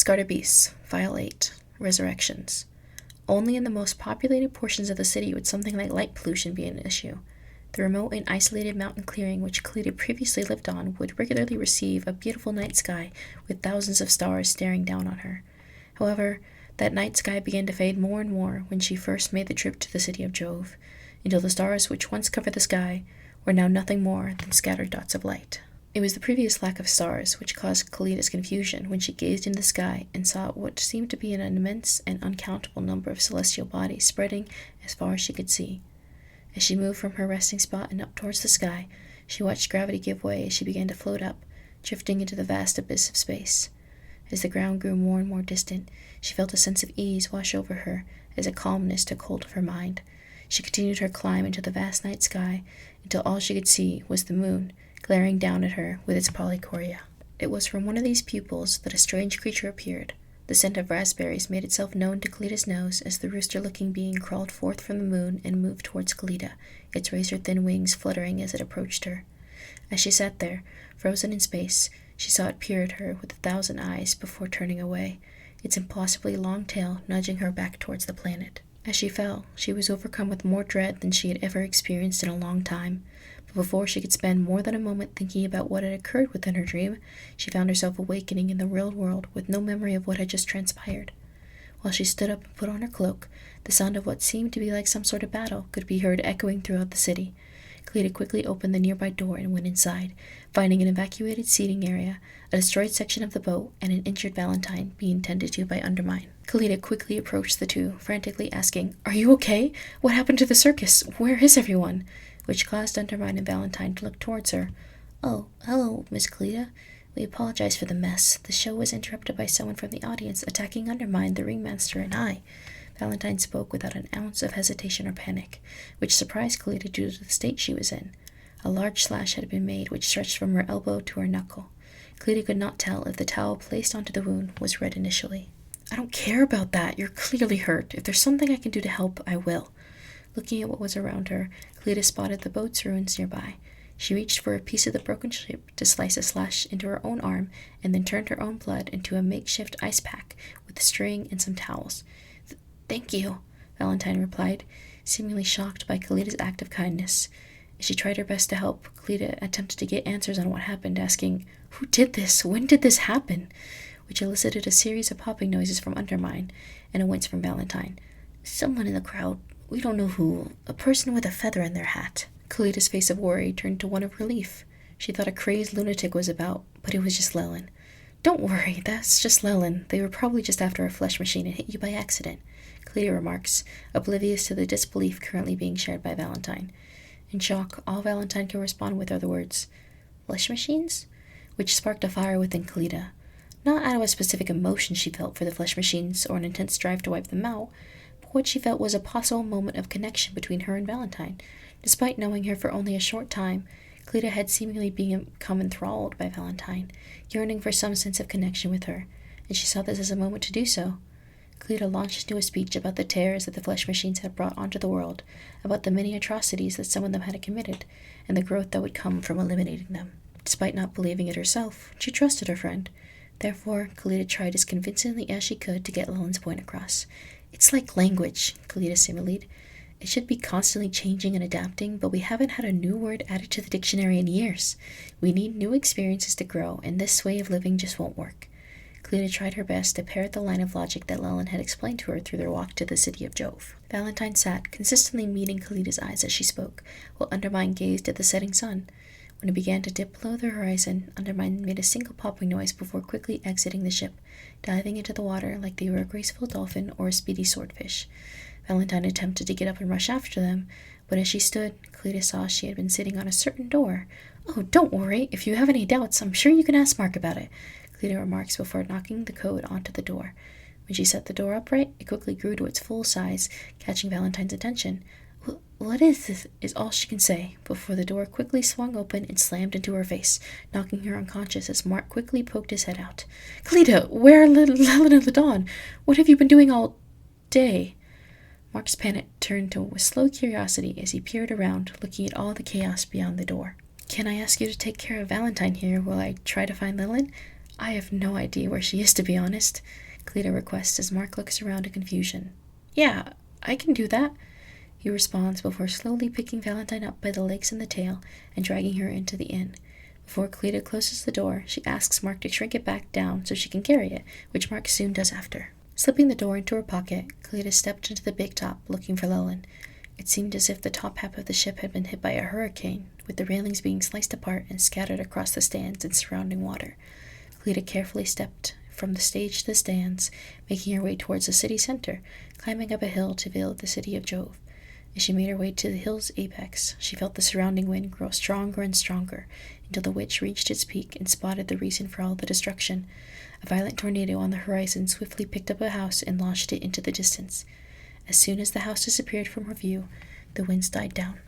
Discarded Beasts, File 8, Resurrections. Only in the most populated portions of the city would something like light pollution be an issue. The remote and isolated mountain clearing which Kalita previously lived on would regularly receive a beautiful night sky with thousands of stars staring down on her. However, that night sky began to fade more and more when she first made the trip to the city of Jove, until the stars which once covered the sky were now nothing more than scattered dots of light. It was the previous lack of stars which caused Kalita's confusion when she gazed in the sky and saw what seemed to be an immense and uncountable number of celestial bodies spreading as far as she could see. As she moved from her resting spot and up towards the sky, she watched gravity give way as she began to float up, drifting into the vast abyss of space. As the ground grew more and more distant, she felt a sense of ease wash over her as a calmness took hold of her mind. She continued her climb into the vast night sky until all she could see was the moon, glaring down at her with its polychoria. It was from one of these pupils that a strange creature appeared. The scent of raspberries made itself known to Kalita's nose as the rooster-looking being crawled forth from the moon and moved towards Kalita, its razor-thin wings fluttering as it approached her. As she sat there, frozen in space, she saw it peer at her with 1,000 eyes before turning away, its impossibly long tail nudging her back towards the planet. As she fell, she was overcome with more dread than she had ever experienced in a long time. But before she could spend more than a moment thinking about what had occurred within her dream, she found herself awakening in the real world with no memory of what had just transpired. While she stood up and put on her cloak, the sound of what seemed to be like some sort of battle could be heard echoing throughout the city. Kalita quickly opened the nearby door and went inside, finding an evacuated seating area, a destroyed section of the boat, and an injured Valentine being tended to by Undermine. Kalita quickly approached the two, frantically asking, "Are you okay? What happened to the circus? Where is everyone?" Which caused Undermine and Valentine to look towards her. "Oh, hello, Miss Kalita. We apologize for the mess. The show was interrupted by someone from the audience attacking Undermine, the ringmaster, and I." Valentine spoke without an ounce of hesitation or panic, which surprised Kalita due to the state she was in. A large slash had been made which stretched from her elbow to her knuckle. Kalita could not tell if the towel placed onto the wound was red initially. "I don't care about that. You're clearly hurt. If there's something I can do to help, I will." Looking at what was around her, Kalita spotted the boat's ruins nearby. She reached for a piece of the broken ship to slice a slash into her own arm and then turned her own blood into a makeshift ice pack with a string and some towels. "Thank you," Valentine replied, seemingly shocked by Kalita's act of kindness. As she tried her best to help, Kalita attempted to get answers on what happened, asking, "Who did this? When did this happen?" which elicited a series of popping noises from Undermine and a wince from Valentine. "Someone in the crowd. We don't know who. A person with a feather in their hat." Kalita's face of worry turned to one of relief. She thought a crazed lunatic was about, but it was just Lelyn. "Don't worry, that's just Lelyn. They were probably just after a flesh machine and hit you by accident," Kalita remarks, oblivious to the disbelief currently being shared by Valentine. In shock, all Valentine can respond with are the words, "Flesh machines?" which sparked a fire within Kalita. Not out of a specific emotion she felt for the flesh machines or an intense drive to wipe them out, but what she felt was a possible moment of connection between her and Valentine. Despite knowing her for only a short time, Kalita had seemingly become enthralled by Valentine, yearning for some sense of connection with her, and she saw this as a moment to do so. Kalita launched into a speech about the terrors that the flesh machines had brought onto the world, about the many atrocities that some of them had committed, and the growth that would come from eliminating them. Despite not believing it herself, she trusted her friend. Therefore, Kalita tried as convincingly as she could to get Lelyn's point across. "It's like language," Kalita similed. "It should be constantly changing and adapting, but we haven't had a new word added to the dictionary in years. We need new experiences to grow, and this way of living just won't work." Kalita tried her best to parrot the line of logic that Lelyn had explained to her through their walk to the city of Jove. Valentine sat, consistently meeting Kalita's eyes as she spoke, while Undermine gazed at the setting sun. When it began to dip below the horizon, Undermine made a single popping noise before quickly exiting the ship, diving into the water like they were a graceful dolphin or a speedy swordfish. Valentine attempted to get up and rush after them, but as she stood, Kalita saw she had been sitting on a certain door. "Oh, don't worry. If you have any doubts, I'm sure you can ask Mark about it," Kalita remarks before knocking the code onto the door. When she set the door upright, it quickly grew to its full size, catching Valentine's attention. "What is this?" is all she can say, before the door quickly swung open and slammed into her face, knocking her unconscious as Mark quickly poked his head out. "Kalita, where are Lelyn and Ladon? What have you been doing all day?" Mark's panic turned to a slow curiosity as he peered around, looking at all the chaos beyond the door. "Can I ask you to take care of Valentine here while I try to find Lelyn? I have no idea where she is, to be honest, Cleta requests as Mark looks around in confusion. Yeah, I can do that, he responds before slowly picking Valentine up by the legs and the tail and dragging her into the inn. Before Cleta closes the door, she asks Mark to shrink it back down so she can carry it, which Mark soon does after. Slipping the door into her pocket, Cleta stepped into the big top, looking for Llewellyn. It seemed as if the top half of the ship had been hit by a hurricane, with the railings being sliced apart and scattered across the stands and surrounding water. Cleta carefully stepped from the stage to the stands, making her way towards the city center, climbing up a hill to view the city of Jove. As she made her way to the hill's apex, she felt the surrounding wind grow stronger and stronger, until the witch reached its peak and spotted the reason for all the destruction. A violent tornado on the horizon swiftly picked up a house and launched it into the distance. As soon as the house disappeared from her view, the winds died down.